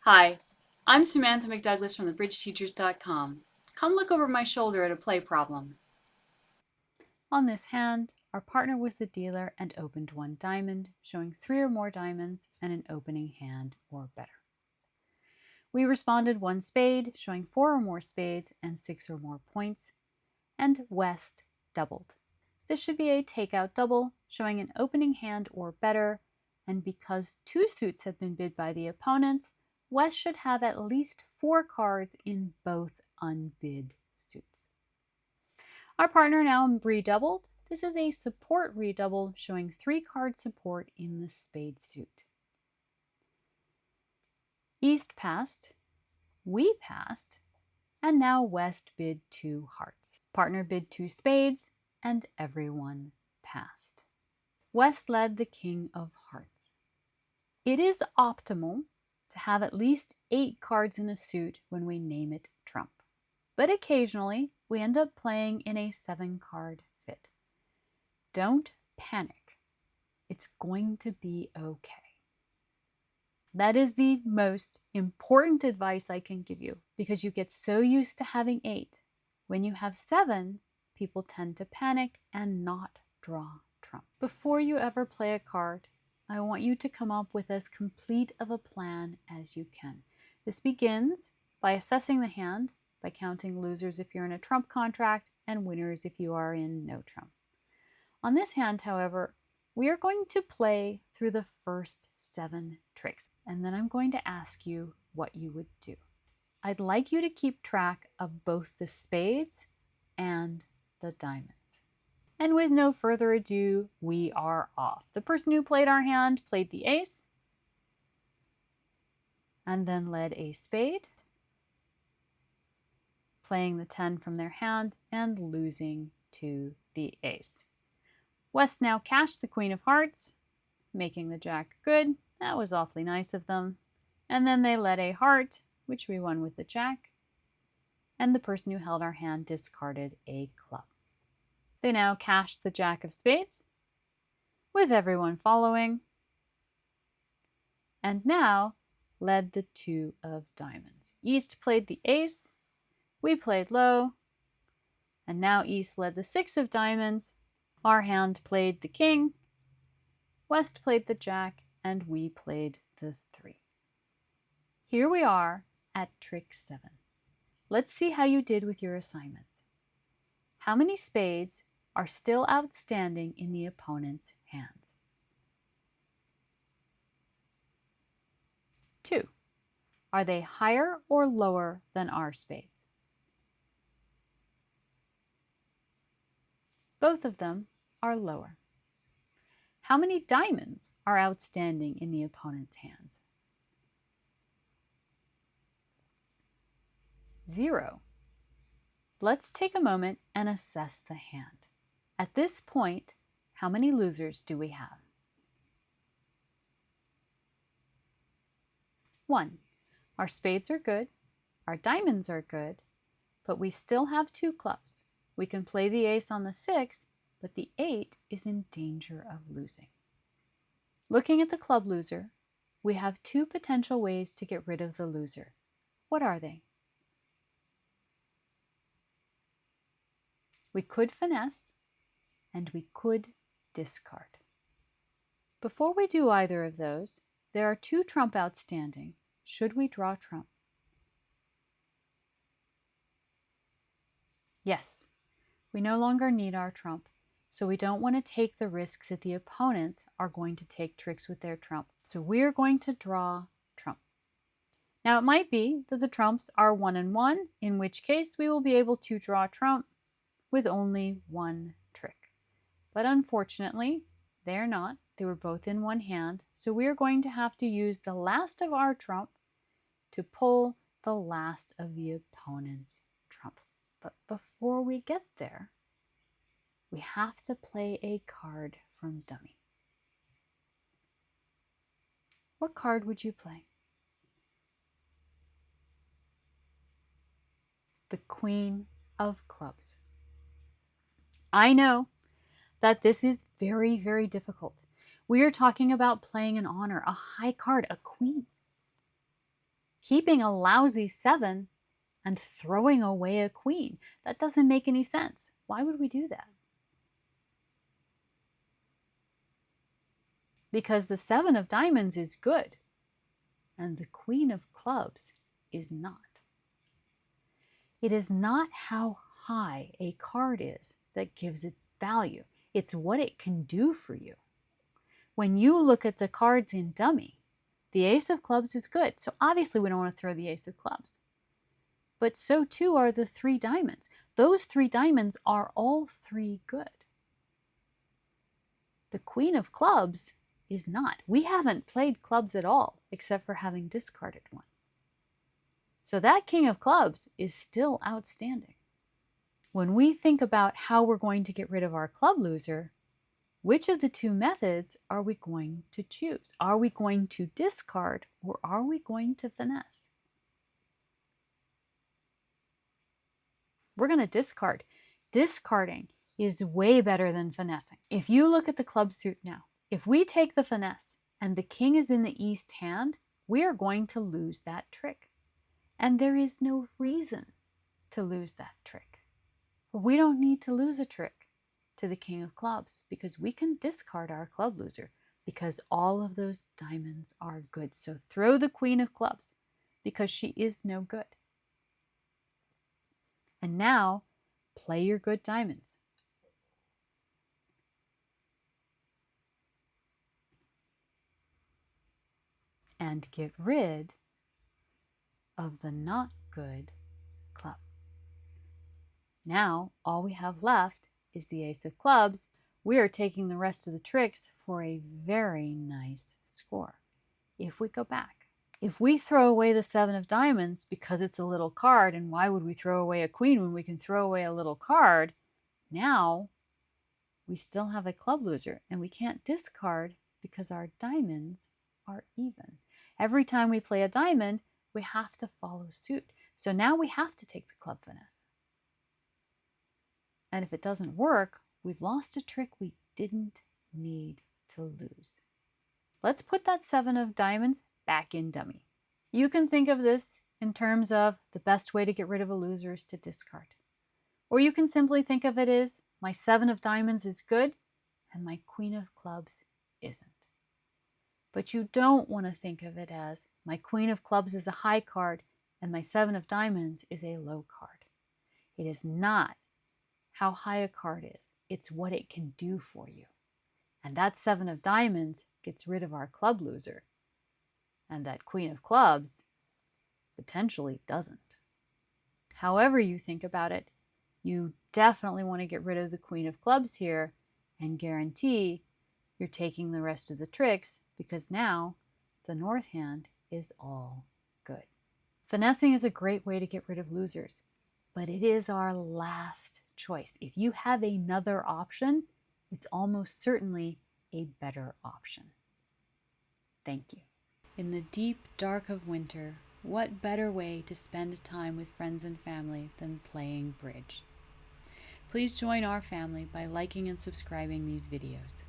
Hi, I'm Samantha McDouglas from thebridgeteachers.com. Come look over my shoulder at a play problem. On this hand, our partner was the dealer and opened one diamond, showing 3 or more diamonds and an opening hand or better. We responded one spade, showing 4 or more spades and 6 or more points, and West doubled. This should be a takeout double, showing an opening hand or better, and because 2 suits have been bid by the opponents, West should have at least 4 cards in both unbid suits. Our partner now redoubled. This is a support redouble, showing 3 card support in the spade suit. East passed, we passed, and now West bid 2 hearts. Partner bid 2 spades, and everyone passed. West led the King of Hearts. It is optimal to have at least 8 cards in a suit when we name it trump, but occasionally we end up playing in a 7-card fit. Don't panic. It's going to be okay. That is the most important advice I can give you, because you get so used to having 8. When you have 7, people tend to panic and not draw trump. Before you ever play a card, I want you to come up with as complete of a plan as you can. This begins by assessing the hand, by counting losers if you're in a trump contract and winners if you are in no trump. On this hand, however, we are going to play through the first 7 tricks, and then I'm going to ask you what you would do. I'd like you to keep track of both the spades and the diamonds. And with no further ado, we are off. The person who played our hand played the ace, and then led a spade, playing the 10 from their hand and losing to the ace. West now cashed the Queen of Hearts, making the Jack good. That was awfully nice of them. And then they led a heart, which we won with the Jack, and the person who held our hand discarded a club. They now cashed the Jack of Spades, with everyone following, and now led the 2 of diamonds. East played the ace, we played low, and now East led the 6 of diamonds. Our hand played the king, West played the Jack, and we played the 3. Here we are at trick 7. Let's see how you did with your assignments. How many spades are still outstanding in the opponent's hands? 2. Are they higher or lower than our spades? Both of them are lower. How many diamonds are outstanding in the opponent's hands? 0. Let's take a moment and assess the hand. At this point, how many losers do we have? 1. Our spades are good, our diamonds are good, but we still have 2 clubs. We can play the ace on the 6, but the 8 is in danger of losing. Looking at the club loser, we have 2 potential ways to get rid of the loser. What are they? We could finesse, and we could discard. Before we do either of those, there are 2 trump outstanding. Should we draw trump? Yes, we no longer need our trump, so we don't want to take the risk that the opponents are going to take tricks with their trump. So we're going to draw trump. Now it might be that the trumps are 1 and 1, in which case we will be able to draw trump with only 1 trick. But unfortunately, they're not. They were both in one hand, so we're going to have to use the last of our trump to pull the last of the opponent's trump. But before we get there, we have to play a card from dummy. What card would you play? The Queen of Clubs. I know that this is very, very difficult. We are talking about playing an honor, a high card, a queen. keeping a lousy 7 and throwing away a queen. That doesn't make any sense. Why would we do that? Because the 7 of diamonds is good and the queen of clubs is not. It is not how high a card is that gives it value. It's what it can do for you. When you look at the cards in dummy, the ace of clubs is good. So obviously we don't want to throw the ace of clubs. But so too are the 3 diamonds. Those 3 diamonds are all 3 good. The queen of clubs is not. We haven't played clubs at all, except for having discarded one. So that king of clubs is still outstanding. When we think about how we're going to get rid of our club loser, which of the 2 methods are we going to choose? Are we going to discard or are we going to finesse? We're going to discard. Discarding is way better than finessing. If you look at the club suit now, if we take the finesse and the king is in the east hand, we are going to lose that trick. And there is no reason to lose that trick. We don't need to lose a trick to the king of clubs because we can discard our club loser because all of those diamonds are good. So throw the queen of clubs because she is no good. And now play your good diamonds. And get rid of the not good club. Now, all we have left is the ace of clubs. We are taking the rest of the tricks for a very nice score. If we go back, if we throw away the 7 of diamonds because it's a little card, and why would we throw away a queen when we can throw away a little card? Now, we still have a club loser, and we can't discard because our diamonds are even. Every time we play a diamond, we have to follow suit. So now we have to take the club finesse. And if it doesn't work, we've lost a trick we didn't need to lose. Let's put that 7 of diamonds back in dummy. You can think of this in terms of the best way to get rid of a loser is to discard. Or you can simply think of it as my 7 of diamonds is good and my queen of clubs isn't. But you don't want to think of it as my queen of clubs is a high card and my 7 of diamonds is a low card. It is not how high a card is. It's what it can do for you. And that 7 of diamonds gets rid of our club loser. And that queen of clubs potentially doesn't. However you think about it, you definitely want to get rid of the queen of clubs here and guarantee you're taking the rest of the tricks because now the north hand is all good. Finessing is a great way to get rid of losers, but it is our last choice. If you have another option, it's almost certainly a better option. Thank you. In the deep dark of winter, what better way to spend time with friends and family than playing bridge? Please join our family by liking and subscribing these videos.